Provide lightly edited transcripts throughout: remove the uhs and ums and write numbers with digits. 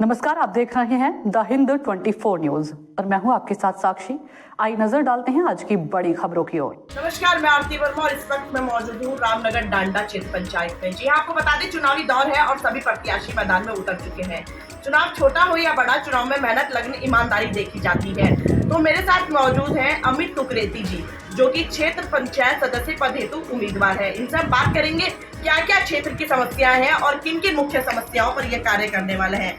नमस्कार, आप देख रहे हैं द हिंद 24 न्यूज और मैं हूं आपके साथ साक्षी। आइए नजर डालते हैं आज की बड़ी खबरों की ओर। नमस्कार, मैं आरती वर्मा और इस वक्त मैं मौजूद हूँ रामनगर डांडा क्षेत्र पंचायत में। जी आपको बता दें, चुनावी दौर है और सभी प्रत्याशी मैदान में उतर चुके हैं। चुनाव छोटा हो या बड़ा, चुनाव में मेहनत, लगन, ईमानदारी देखी जाती है। तो मेरे साथ मौजूद हैं अमित टुकरेती जी, जो कि क्षेत्र पंचायत सदस्य पद हेतु उम्मीदवार है। इनसे हम बात करेंगे क्या क्या क्षेत्र की समस्याएं हैं और किन किन मुख्य समस्याओं पर ये कार्य करने वाले हैं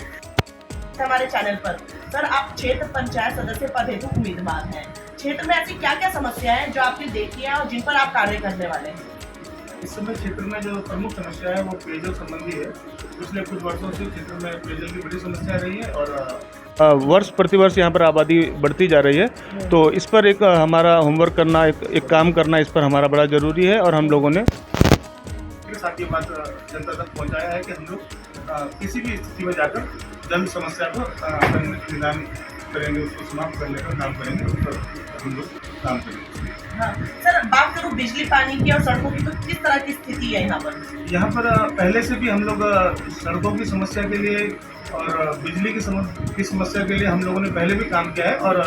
हमारे चैनल पर। सर, आप क्षेत्र पंचायत सदस्य पद हेतु उम्मीदवार हैं। क्षेत्र में ऐसी क्या क्या समस्याएं हैं जो आपने देखी है और जिन पर आप कार्य करने वाले हैं? इस समय क्षेत्र में जो प्रमुख समस्या है वो पेयजल संबंधी है। पिछले कुछ वर्षों से क्षेत्र में पेयजल की बड़ी समस्या रही है और वर्ष प्रतिवर्ष यहाँ पर आबादी बढ़ती जा रही है। तो इस पर एक हमारा होमवर्क करना, एक काम करना, इस पर हमारा बड़ा ज़रूरी है। और हम लोगों ने साथ ये बात जनता तक पहुँचाया है कि हम लोग किसी भी स्थिति में जाकर जन समस्या को निदान करेंगे, उसको समाप्त करने का काम करेंगे, उस पर हम लोग काम करेंगे। हाँ सर, बात करूँ बिजली पानी की और सड़कों की, तो किस तरह की स्थिति है यहाँ पर? यहाँ पर पहले से भी हम लोग सड़कों की समस्या के लिए और बिजली की समस्या के लिए हम लोगों ने पहले भी काम किया है और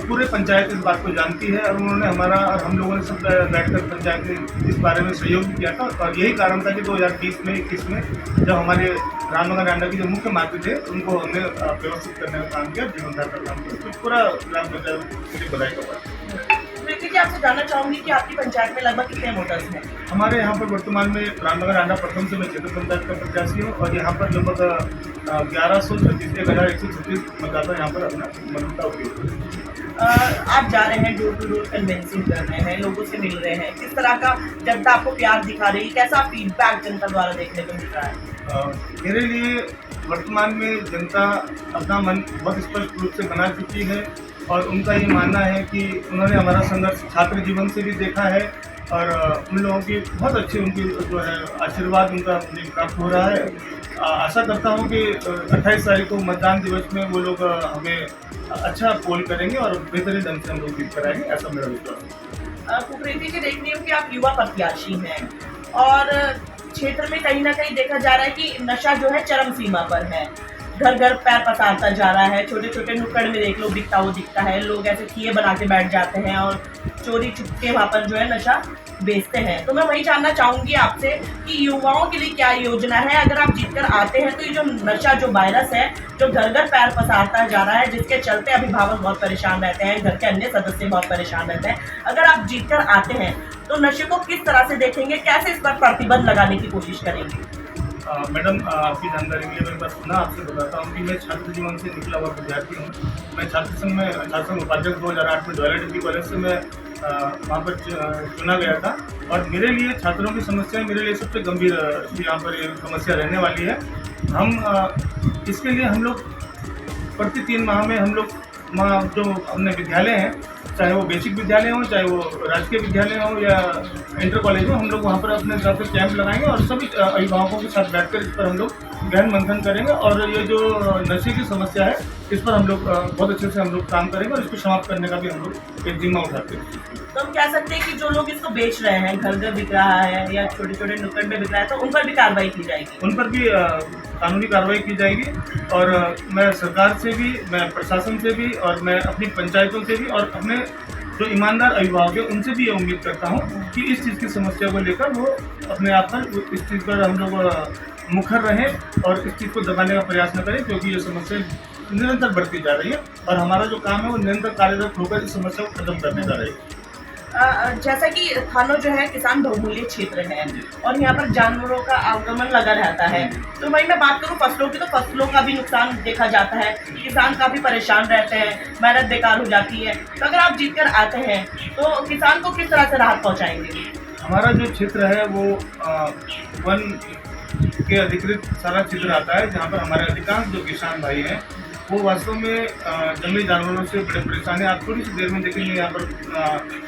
पूरे पंचायत इस बात को जानती है और उन्होंने हमारा और हम लोगों ने सब बैठकर पंचायत में इस बारे में सहयोग भी किया था। और यही कारण था कि 2020 में 21 में जब हमारे रामनगर डांडा की जो मुख्य मार्ग थे उनको हमने व्यवस्थित करने का काम किया, जीर्णोद्धार का काम किया, तो पूरा ग्राम पंचायत की बधाई का बात। आपसे जानना चाहूंगी कि आपकी पंचायत में लगभग कितने वोटर्स हैं? हमारे यहाँ पर वर्तमान में रामनगर डांडा प्रथम से मैं क्षेत्र पंचायत का प्रत्याशी हूँ और यहाँ पर लगभग 1136 मतदाता यहाँ पर अपना मत का उपयोग करते हैं। आप जा रहे हैं, डोर टू डोर कन्वेंसिंग कर रहे हैं, लोगों से मिल रहे हैं, किस तरह का जनता आपको प्यार दिखा रही है, कैसा फीडबैक जनता द्वारा देखने को मिल रहा है? मेरे लिए वर्तमान में जनता अपना मन बहुत स्पष्ट रूप से बना चुकी है और उनका ये मानना है कि उन्होंने हमारा संघर्ष छात्र जीवन से भी देखा है और उन लोगों की बहुत अच्छी उनकी जो है आशीर्वाद उनका मुझे प्राप्त हो रहा है। आशा करता हूँ कि 28 तारीख को मतदान दिवस में वो लोग हमें अच्छा पोल करेंगे और बेहतरीन ढंग से हम लोग जीत कराएंगे, ऐसा मेरा विश्वास है। टुकरेती जी, देख रही हूँ कि आप युवा प्रत्याशी हैं और क्षेत्र में कहीं ना कहीं देखा जा रहा है कि नशा जो है चरम सीमा पर है, घर घर पैर पसारता जा रहा है। छोटे छोटे नुक्कड़ में देख लो, दिखता वो दिखता है, लोग ऐसे किए बना के बैठ जाते हैं और चोरी चुपके वहाँ पर जो है नशा बेचते हैं। तो मैं वही जानना चाहूंगी आपसे कि युवाओं के लिए क्या योजना है? अगर आप जीतकर आते हैं तो ये जो नशा, जो वायरस है, जो घर घर पैर पसारता जा रहा है, जिसके चलते अभिभावक बहुत परेशान रहते हैं, घर के अन्य सदस्य बहुत परेशान रहते हैं, अगर आप जीतकर आते हैं तो नशे को किस तरह से देखेंगे, कैसे इस पर प्रतिबंध लगाने की कोशिश करेंगे? मैडम, आपकी जानकारी के लिए मैं बस पुनः आपसे बताता हूँ कि मैं छात्र जीवन से निकला हुआ विद्यार्थी हूँ। मैं छात्र संघ उपाध्यक्ष 2008 में डॉयलेट डिग्री कॉलेज से मैं वहाँ पर चुना गया था और मेरे लिए छात्रों की समस्या मेरे लिए सबसे गंभीर यहाँ पर ये समस्या रहने वाली है। हम इसके लिए हम लोग प्रति 3 माह में हम लोग वहाँ जो अपने विद्यालय हैं, चाहे वो बेसिक विद्यालय हो, चाहे वो राजकीय विद्यालय हो या इंटर कॉलेज हो, हम लोग वहाँ पर अपने तरफ से कैंप लगाएंगे और सभी अभिभावकों के साथ बैठकर इस पर हम लोग गहन मंथन करेंगे और ये जो नशे की समस्या है इस पर हम लोग बहुत अच्छे से हम लोग काम करेंगे और इसको समाप्त करने का भी हम लोग एक जिम्मा उठाते हैं। तो हम कह सकते हैं कि जो लोग इसको बेच रहे हैं, घर घर बिक रहा है या छोटे छोटे नुक्कड़ में बिक रहा है, तो उन पर भी कार्रवाई की जाएगी? उन पर भी कानूनी कार्रवाई की जाएगी और मैं सरकार से भी, मैं प्रशासन से भी और मैं अपनी पंचायतों से भी और अपने जो ईमानदार अभिभावक है उनसे भी ये उम्मीद करता हूँ कि इस चीज़ की समस्या को लेकर वो अपने आप पर इस चीज़ पर हम लोग मुखर रहें और इस चीज़ को दबाने का प्रयास न करें, क्योंकि ये समस्या निरंतर बढ़ती जा रही है और हमारा जो काम है वो निरंतर कार्यरत होकर इस समस्या को खत्म करने जा रही है। जैसा कि थानो जो है किसान बहुमूल्य क्षेत्र है और यहाँ पर जानवरों का आगमन लगा रहता है, तो वही मैं बात करूँ फसलों की, तो फसलों का भी नुकसान देखा जाता है, किसान काफी परेशान रहते हैं, मेहनत बेकार हो जाती है। तो अगर आप जीतकर आते हैं तो किसान को किस तरह से राहत पहुँचाएंगे? हमारा जो क्षेत्र है वो वन के अधिकृत सारा क्षेत्र आता है, जहाँ पर हमारे अधिकांश जो किसान भाई हैं वो वास्तव में जंगली जानवरों से बड़े परेशान हैं। आप थोड़ी सी देर में देखेंगे यहाँ पर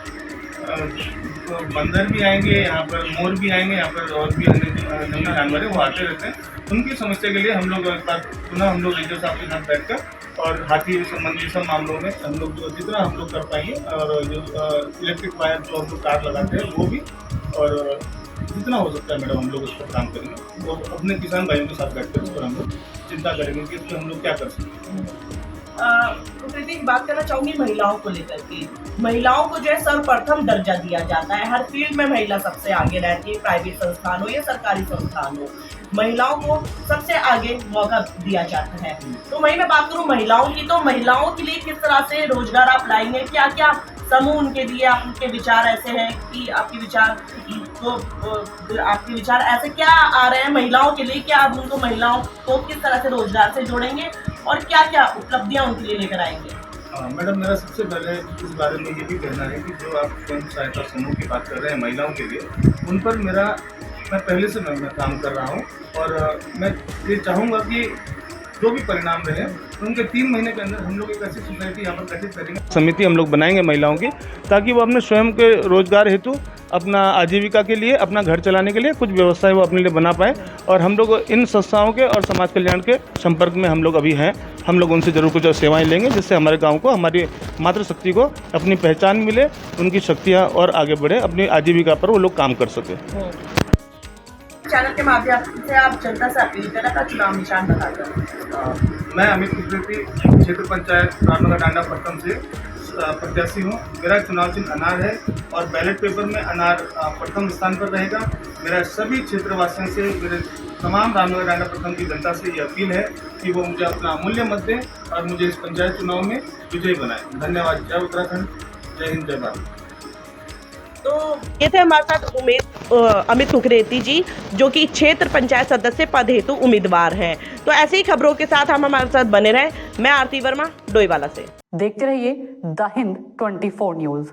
बंदर भी आएंगे, यहाँ पर मोर भी आएंगे, यहाँ पर और भी अन्य जंगली जानवर है वो आते रहते हैं। उनकी समस्या के लिए हम लोग पुनः हम लोग रेंजर साहब के साथ बैठकर और हाथी संबंधी सब मामलों में हम लोग जो जितना हम लोग कर पाएंगे और जो इलेक्ट्रिक वायर जो हम लोग तार लगाते हैं वो भी, और जितना हो सकता है मैडम हम लोग उस पर काम करेंगे, वो अपने किसान भाइयों के साथ बैठकर इस पर हम लोग चिंता करेंगे कि इसमें हम लोग क्या कर सकते हैं। प्रीति, बात करना चाहूंगी महिलाओं को लेकर के। महिलाओं को जो है सर्वप्रथम दर्जा दिया जाता है, हर फील्ड में महिला सबसे आगे रहती है, प्राइवेट संस्थान हो या सरकारी संस्थान हो, महिलाओं को सबसे आगे मौका दिया जाता है। तो वही मैं बात करूं महिलाओं की, तो महिलाओं के लिए किस तरह से रोजगार आप लाएंगे, क्या क्या समूह उनके लिए आपके विचार ऐसे हैं कि आपके विचार ऐसे क्या आ रहे हैं महिलाओं के लिए, क्या आप उनको महिलाओं को किस तरह से रोजगार से जोड़ेंगे और क्या क्या उपलब्धियां उनके लिए लेकर आएंगे? मैडम, मेरा सबसे पहले इस बारे में ये भी कहना है कि जो आप स्वयं सहायता समूह की बात कर रहे हैं महिलाओं के लिए, उन पर मैं पहले से मैं काम कर रहा हूँ और मैं ये चाहूँगा कि जो भी परिणाम रहे उनके 3 महीने के अंदर हम लोग एक ऐसी सोसाइटी यहाँ पर गठित करेंगे, समिति हम लोग बनाएंगे महिलाओं की, ताकि वो अपने स्वयं के रोजगार हेतु अपना आजीविका के लिए, अपना घर चलाने के लिए कुछ व्यवस्थाएं वो अपने लिए बना पाए। और हम लोग इन संस्थाओं के और समाज कल्याण के संपर्क में हम लोग अभी हैं। हम लोग उनसे जरूर कुछ सेवाएं लेंगे, जिससे हमारे गांव को, हमारी मातृशक्ति को अपनी पहचान मिले, उनकी शक्तियाँ और आगे बढ़े, अपनी आजीविका पर वो लोग काम कर सके। चैनल के माध्यम से आप जनता से अपील करें का चुनाव निशान बताकर। मैं अमित कुदरती, क्षेत्र पंचायत रामनगर डांडा प्रथम से प्रत्याशी हूँ। मेरा चुनाव चिन्ह अनार है और बैलेट पेपर में अनार प्रथम स्थान पर रहेगा। मेरा सभी क्षेत्रवासियों से, मेरे तमाम रामनगर डांडा प्रथम की जनता से ये अपील है कि वो मुझे अपना अमूल्य मत दें और मुझे इस पंचायत चुनाव में विजयी बनाएं। धन्यवाद। जय उत्तराखंड, जय हिंद, जय भारत। तो ये थे हमारे साथ अमित कुकरेती जी, जो कि क्षेत्र पंचायत सदस्य पद हेतु उम्मीदवार हैं। तो ऐसी ही खबरों के साथ हम हमारे साथ बने रहें। मैं आरती वर्मा, डोईवाला से। देखते रहिए द हिंद 24 न्यूज।